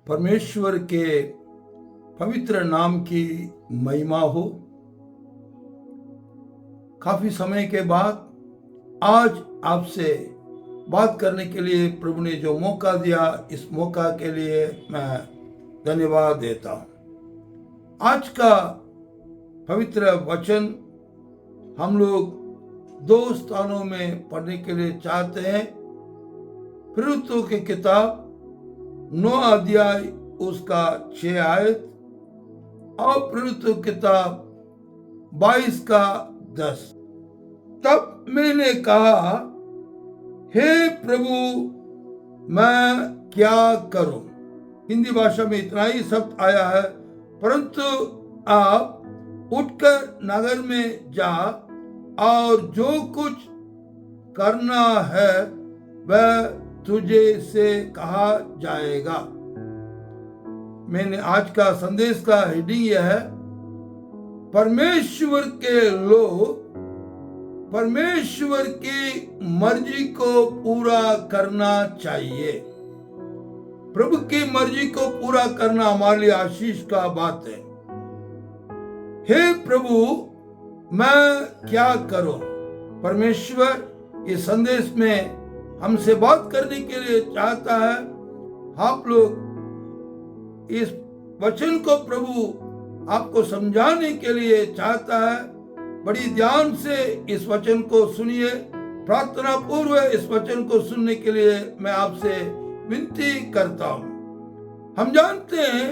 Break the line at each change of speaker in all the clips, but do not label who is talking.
परमेश्वर के पवित्र नाम की महिमा हो। काफी समय के बाद आज आपसे बात करने के लिए प्रभु ने जो मौका दिया, इस मौका के लिए मैं धन्यवाद देता हूं। आज का पवित्र वचन हम लोग दो स्थानों में पढ़ने के लिए चाहते हैं। फिरौतियों की किताब 9 अध्याय उसका 6 आयत और फिरौतियों की किताब 22 का 10। तब मैंने कहा, हे प्रभु मैं क्या करूं। हिंदी भाषा में इतना ही शब्द आया है, परंतु आप उठकर नगर में जा और जो कुछ करना है वह तुझे से कहा जाएगा। मैंने आज का संदेश का हेडिंग यह है, परमेश्वर के लोग परमेश्वर की मर्जी को पूरा करना चाहिए। प्रभु की मर्जी को पूरा करना हमारे लिए आशीष का बात है। हे प्रभु मैं क्या करूं। परमेश्वर इस संदेश में हमसे बात करने के लिए चाहता है। आप लोग इस वचन को प्रभु आपको समझाने के लिए चाहता है। बड़ी ध्यान से इस वचन को सुनिए। प्रार्थना पूर्व इस वचन को सुनने के लिए मैं आपसे विनती करता हूं। हम जानते हैं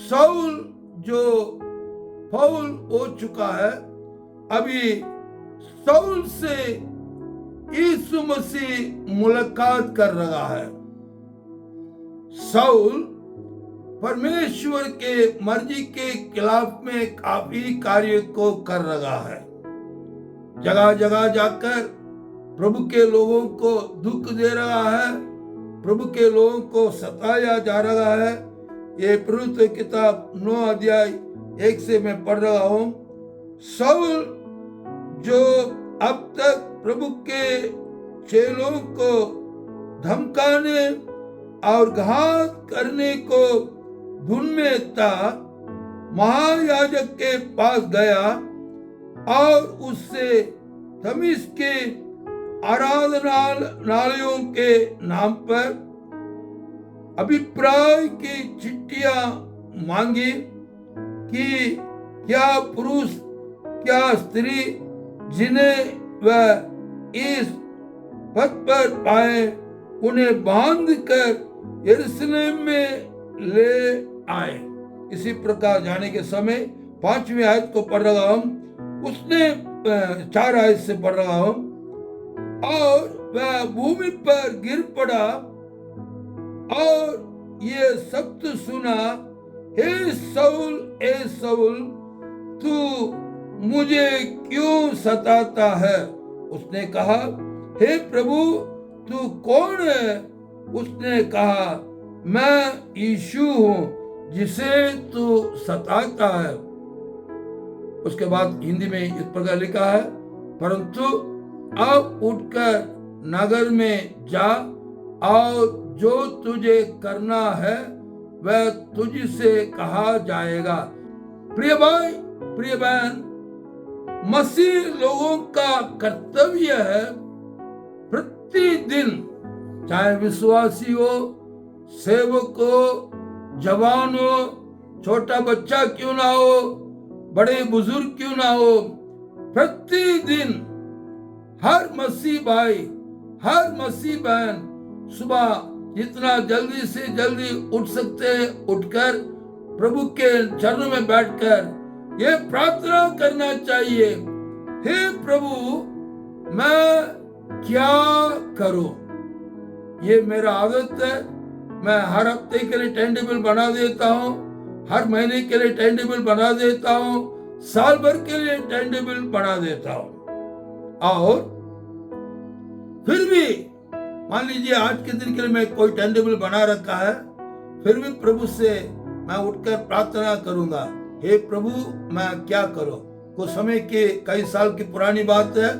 शाऊल जो पौल हो चुका है, अभी शाऊल से यीशु मसीह मुलाकात कर रहा है। शाऊल परमेश्वर के मर्जी के खिलाफ में काफी कार्य को कर रहा है। जगह जगह जाकर प्रभु के लोगों को दुख दे रहा है, प्रभु के लोगों को सताया जा रहा है। ये फिरौतियों की किताब 9 अध्याय 1 से मैं पढ़ रहा हूं। शाऊल जो अब तक प्रभु के चेलों को धमकाने और घात करने को धुन में था, महायाजक के पास गया और उससे दमिश्क के आराधनालयों के नाम पर अभिप्राय की चिट्ठियां मांगी कि क्या पुरुष क्या स्त्री जिन्हें वह इस पद पर पाए उन्हें बांध कर यरूशलेम में ले आए। इसी प्रकार जाने के समय 5वीं आयत को पढ़ रहा हूं। उसने 4 आयत से पढ़ रहा हूं। और वह भूमि पर गिर पड़ा और ये शब्द सुना, हे शाऊल तू मुझे क्यों सताता है। उसने कहा, हे प्रभु तू कौन है। उसने कहा, मैं यीशु हूं जिसे तू सताता है। उसके बाद हिंदी में इस प्रकार लिखा है, परंतु अब उठकर नगर में जा और जो तुझे करना है वह तुझसे कहा जाएगा। प्रिय भाई प्रिय बहन, मसीह लोगों का कर्तव्य है प्रतिदिन, चाहे विश्वासी हो, सेवक हो, जवान हो, छोटा बच्चा क्यों ना हो, बड़े बुजुर्ग क्यों ना हो, प्रतिदिन हर मसीह भाई हर मसीह बहन सुबह जितना जल्दी से जल्दी उठ सकते हैं उठकर प्रभु के चरणों में बैठकर ये प्रार्थना करना चाहिए, हे प्रभु मैं क्या करूं। ये मेरा आदत है। मैं हर हफ्ते के लिए टाइम टेबल बना देता हूं, हर महीने के लिए टाइम टेबल बना देता हूं, साल भर के लिए टाइम टेबल बना देता हूं। और फिर भी मान लीजिए आज के दिन के लिए मैं कोई टाइम टेबल बना रखा है, फिर भी प्रभु से मैं उठकर प्रार्थना करूंगा, हे प्रभु मैं क्या करूं। कुछ समय के कई साल की पुरानी बात है।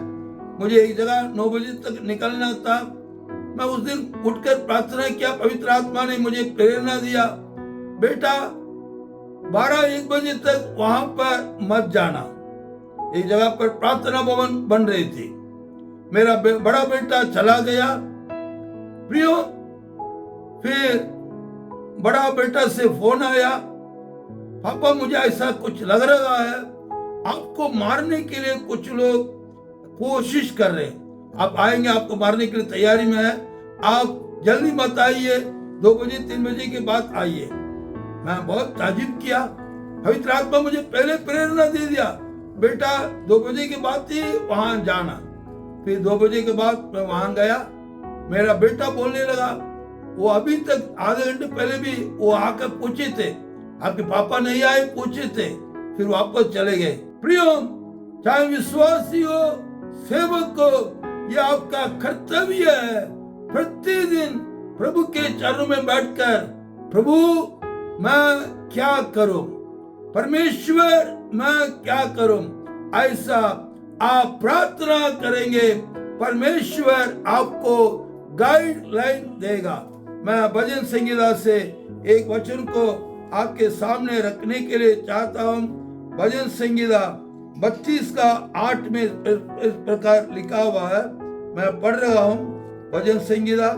मुझे एक जगह 9 बजे तक निकलना था मैं उस दिन उठकर प्रार्थना किया, पवित्र आत्मा ने मुझे प्रेरणा दिया, बेटा 12-1 बजे तक वहां पर मत जाना। एक जगह पर प्रार्थना भवन बन रही थी। मेरा बड़ा बेटा चला गया। प्रियो, फिर बड़ा बेटा से फोन आया, पापा मुझे ऐसा कुछ लग रहा है, आपको मारने के लिए कुछ लोग कोशिश कर रहे हैं, आप आएंगे, आपको मारने के लिए तैयारी में है, आप जल्दी मत आइए, 2 बजे 3 बजे के बाद आइए। मैं बहुत ताजुब किया। पवित्र आत्मा मुझे पहले प्रेरणा दे दिया, बेटा 2 बजे के बाद ही वहां जाना। फिर 2 बजे के बाद मैं वहां गया। मेरा बेटा बोलने लगा, वो अभी तक आधे घंटे पहले भी वो आकर पूछे थे, आपके पापा नहीं आए, पूछे थे, फिर वापस चले गए। प्रियो, चाहे विश्वासी हो, सेवक हो, ये आपका कर्तव्य है प्रतिदिन प्रभु के चरणों में बैठकर, प्रभु मैं क्या करूं, परमेश्वर मैं क्या करूं, ऐसा आप प्रार्थना करेंगे, परमेश्वर आपको गाइडलाइन देगा। मैं भजन संगीता से एक वचन को आपके सामने रखने के लिए चाहता हूं। भजन संगीता 32:8 में इस प्रकार लिखा हुआ है, मैं पढ़ रहा हूं। भजन संगीता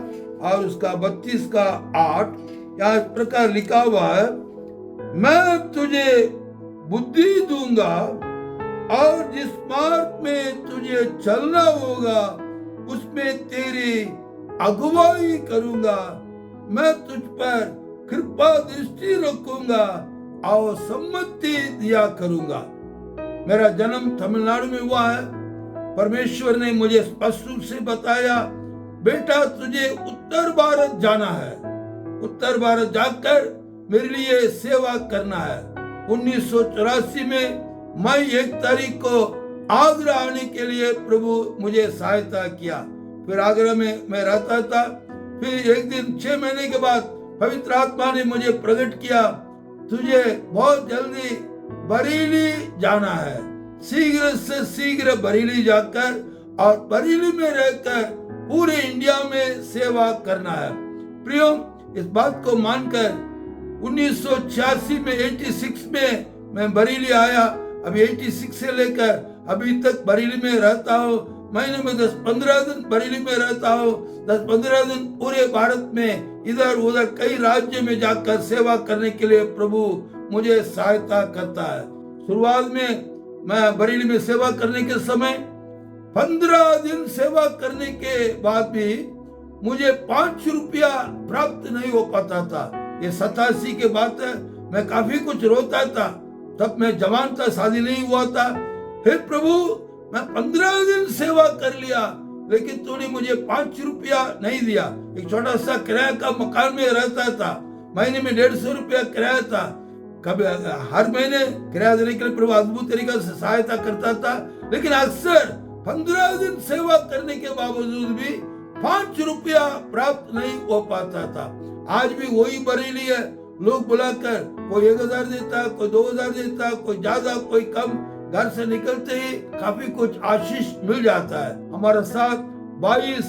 और उसका 32:8 यहाँ इस प्रकार लिखा हुआ है, मैं तुझे बुद्धि दूंगा और जिस मार्ग में तुझे चलना होगा उसमें तेरी अगुवाई करूंगा। मैं तुझ पर कृपा दृष्टि रखूंगा और सम्मति दिया करूंगा। मेरा जन्म तमिलनाडु में हुआ है। परमेश्वर ने मुझे स्पष्ट रूप से बताया, बेटा तुझे उत्तर भारत जाना है, उत्तर भारत जाकर मेरे लिए सेवा करना है। 1984 में मई 1 तारीख को आगरा आने के लिए प्रभु मुझे सहायता किया। फिर आगरा में मैं रहता था। फिर एक दिन 6 महीने के बाद पवित्र आत्मा ने मुझे प्रकट किया, तुझे बहुत जल्दी बरेली जाना है, शीघ्र से शीघ्र बरेली जाकर और बरेली में रहकर पूरे इंडिया में सेवा करना है। प्रियो, इस बात को मानकर 1986 में 86 में मैं बरेली आया। अभी 86 से लेकर अभी तक बरेली में रहता हूँ। महीने में 10-15 दिन बरेली में रहता हूँ, 10-15 दिन पूरे भारत में इधर उधर कई राज्यों में जाकर सेवा करने के लिए प्रभु मुझे सहायता करता है। शुरुआत में मैं बरेली में सेवा करने के समय 15 दिन सेवा करने के बाद भी मुझे 5 रुपया प्राप्त नहीं हो पाता था। ये 87 के बाद है। मैं काफी कुछ रोता था, तब मैं जवान था, शादी नहीं हुआ था। हे प्रभु, मैं 15 दिन सेवा कर लिया, लेकिन तूने मुझे 5 रुपया नहीं दिया। एक छोटा सा किराया का मकान में रहता था, महीने में 150 रुपया किराया था। कभी हर महीने किराया देने के लिए प्रभु अद्भुत तरीके से सहायता करता था, लेकिन अक्सर 15 दिन सेवा करने के बावजूद भी 5 रुपया प्राप्त नहीं हो पाता था। आज भी वही बरेली है। लोग बुलाकर कोई 1000 देता, कोई 2000 देता, कोई ज्यादा कोई कम। घर से निकलते ही काफी कुछ आशीष मिल जाता है। हमारे साथ 22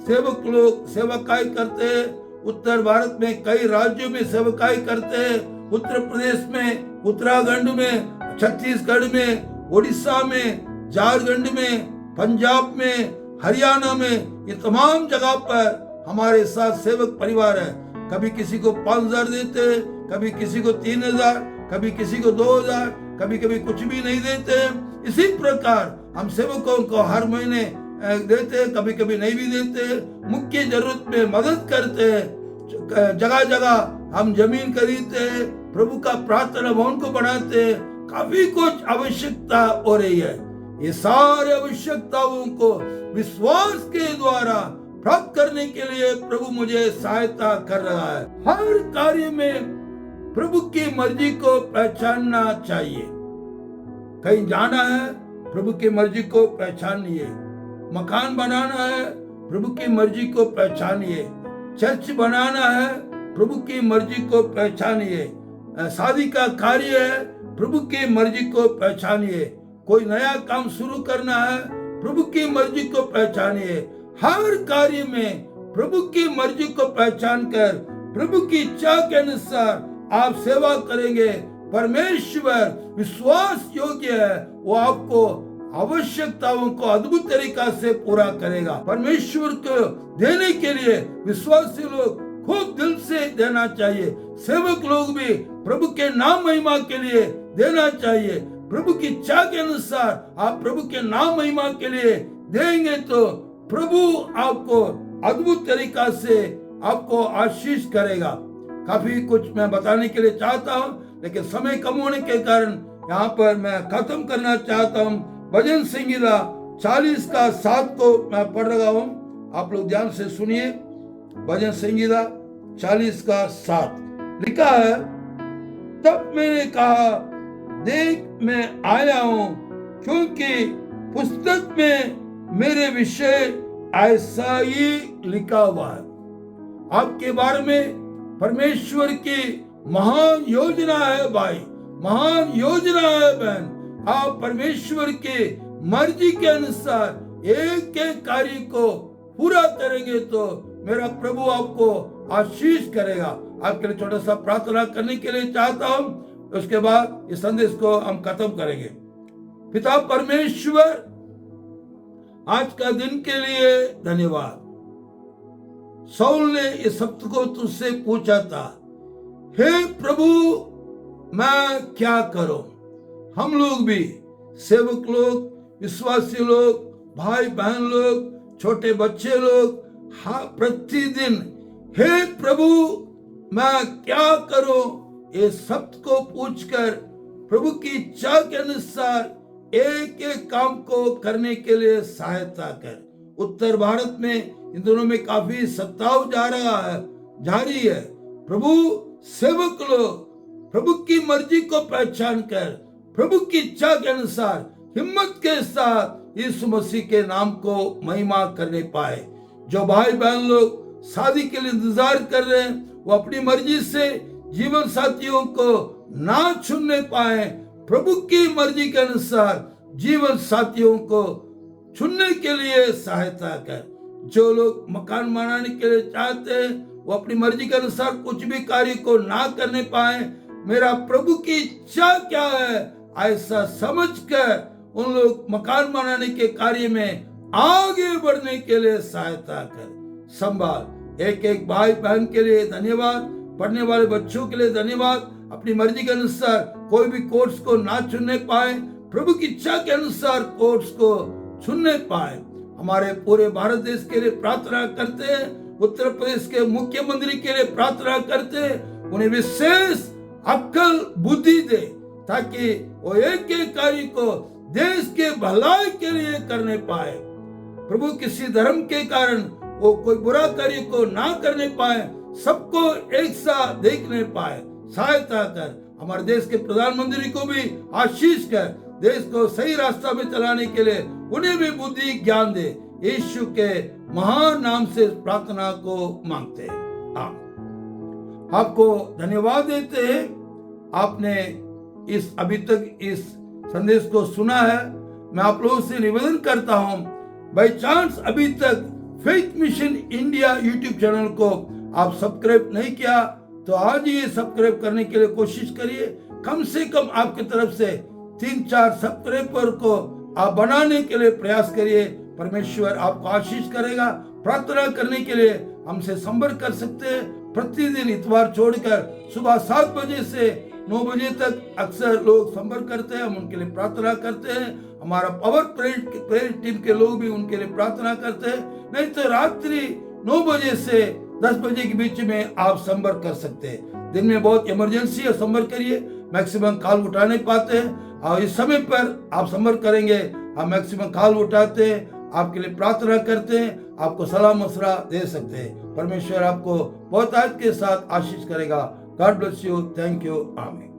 सेवक लोग सेवकाई करते हैं। उत्तर भारत में कई राज्यों में सेवकाई करते हैं। उत्तर प्रदेश में, उत्तराखंड में, छत्तीसगढ़ में, उड़ीसा में, झारखंड में, पंजाब में, हरियाणा में, ये तमाम जगह पर हमारे साथ सेवक परिवार है। कभी किसी को 5000 देते हैं, कभी किसी को 3000, कभी किसी को 2000, कभी कभी कुछ भी नहीं देते। इसी प्रकार हम सेवकों को हर महीने देते हैं, कभी कभी नहीं भी देते। मुख्य जरूरत में मदद करते हैं। जगह जगह हम जमीन खरीदते हैं, प्रभु का प्रार्थना भवन को बनाते हैं। काफी कुछ आवश्यकता हो रही है। ये सारे आवश्यकताओं को विश्वास के द्वारा प्राप्त करने के लिए प्रभु मुझे सहायता कर रहा है। हर कार्य में प्रभु की मर्जी को पहचानना चाहिए। कहीं जाना है, प्रभु की मर्जी को पहचानिए। मकान बनाना है, प्रभु की मर्जी को पहचानिए। चर्च बनाना है, प्रभु की मर्जी को पहचानिए। शादी का कार्य है, प्रभु की मर्जी को पहचानिए। कोई नया काम शुरू करना है, प्रभु की मर्जी को पहचानिए। हर कार्य में प्रभु की मर्जी को पहचान कर प्रभु की इच्छा के अनुसार आप सेवा करेंगे, परमेश्वर विश्वास योग्य है, वो आपको आवश्यकताओं को अद्भुत तरीका से पूरा करेगा। परमेश्वर को देने के लिए विश्वासी लोग खूब दिल से देना चाहिए। सेवक लोग भी प्रभु के नाम महिमा के लिए देना चाहिए। प्रभु की इच्छा के अनुसार आप प्रभु के नाम महिमा के लिए देंगे तो प्रभु आपको अद्भुत तरीका से आपको आशीष करेगा। काफी कुछ मैं बताने के लिए चाहता हूँ, लेकिन समय कम होने के कारण यहाँ पर मैं खत्म करना चाहता हूँ। भजन संहिता 40 का 7 को मैं पढ़ रहा हूँ, आप लोग ध्यान से सुनिए। भजन संहिता 40 का 7 लिखा है, तब मैंने कहा देख मैं आया हूँ, क्योंकि पुस्तक में मेरे विषय ऐसा ही लिखा हुआ है। आपके बारे में परमेश्वर की महान योजना है भाई, महान योजना है बहन। आप परमेश्वर के मर्जी के अनुसार एक एक कार्य को पूरा करेंगे तो मेरा प्रभु आपको आशीष करेगा। आपके लिए छोटा सा प्रार्थना करने के लिए चाहता हूं, उसके बाद इस संदेश को हम खत्म करेंगे। पिता परमेश्वर, आज का दिन के लिए धन्यवाद। शाऊल ने इस शब्द को तुझसे पूछा था, हे प्रभु मैं क्या करूं? हम लोग भी, सेवक लोग, विश्वासी लोग, भाई बहन लोग, छोटे बच्चे लोग, हाँ प्रतिदिन हे प्रभु मैं क्या करूं, ये शब्द को पूछकर प्रभु की इच्छा के अनुसार एक एक काम को करने के लिए सहायता कर। उत्तर भारत में इन दोनों में काफी सताव जारी है। प्रभु सेवक लोग प्रभु की मर्जी को पहचान कर प्रभु की इच्छा के अनुसार हिम्मत के साथ यीशु मसीह के नाम को महिमा करने पाए। जो भाई बहन लोग शादी के लिए इंतजार कर रहे हैं, वो अपनी मर्जी से जीवन साथियों को ना चुनने पाए, प्रभु की मर्जी के अनुसार जीवन साथियों को चुनने के लिए सहायता कर। जो लोग मकान बनाने के लिए चाहते हैं, वो अपनी मर्जी के अनुसार कुछ भी कार्य को ना करने पाए, मेरा प्रभु की इच्छा क्या है ऐसा समझकर उन लोग मकान बनाने के कार्य में आगे बढ़ने के लिए सहायता कर। संभाल एक एक भाई बहन के लिए धन्यवाद, पढ़ने वाले बच्चों के लिए धन्यवाद। अपनी मर्जी के अनुसार कोई भी कोर्स को ना चुनने पाए, प्रभु की इच्छा के अनुसार कोर्स को चुनने पाए। हमारे पूरे भारत देश के लिए प्रार्थना करते हैं, उत्तर प्रदेश के मुख्यमंत्री के लिए प्रार्थना करते हैं, उन्हें विशेष अक्ल बुद्धि दे ताकि वो एक एक कार्य को देश के भलाई के लिए करने पाए। प्रभु किसी धर्म के कारण वो कोई बुरा कार्य को ना करने पाए, सबको एक साथ देखने पाए, सहायता कर। हमारे देश के प्रधानमंत्री को भी आशीष कर, देश को सही रास्ता में चलाने के लिए उन्हें भी बुद्धि ज्ञान दे। यीशु के महान नाम से प्रार्थना को मांगते हैं, आमीन। आपको धन्यवाद देते हैं, आपने अभी तक इस संदेश को सुना है। मैं आप लोगों से निवेदन करता हूं, बाई चांस अभी तक faith mission India YouTube channel को आप सब्सक्राइब नहीं किया तो आज ही सब्सक्राइब करने के लिए कोशिश करिए। कम से कम आपकी तरफ से 3-4 सब्सक्राइबर को आप बनाने के लिए प्रयास करिए। परमेश्वर आपको आशीष करेगा। प्रार्थना करने के लिए हमसे संपर्क कर सकते हैं। प्रतिदिन इतवार छोड़कर सुबह 7 बजे से 9 बजे तक अक्सर लोग संपर्क करते हैं, हम उनके लिए प्रार्थना करते हैं। हमारा पावर प्रेयर टीम के लोग भी उनके लिए प्रार्थना करते हैं। नहीं तो रात्रि 9 बजे से 10 बजे के बीच में आप संपर्क कर सकते हैं। दिन में बहुत इमरजेंसी है, संपर्क करिए, मैक्सिमम कॉल उठा नहीं पाते हैं और इस समय पर आप संपर्क करेंगे, हम मैक्सिमम कॉल उठाते हैं, आपके लिए प्रार्थना करते हैं, आपको सलाह मशवरा दे सकते हैं। परमेश्वर आपको बहुत आज के साथ आशीष करेगा। God bless you, thank you, आमीन।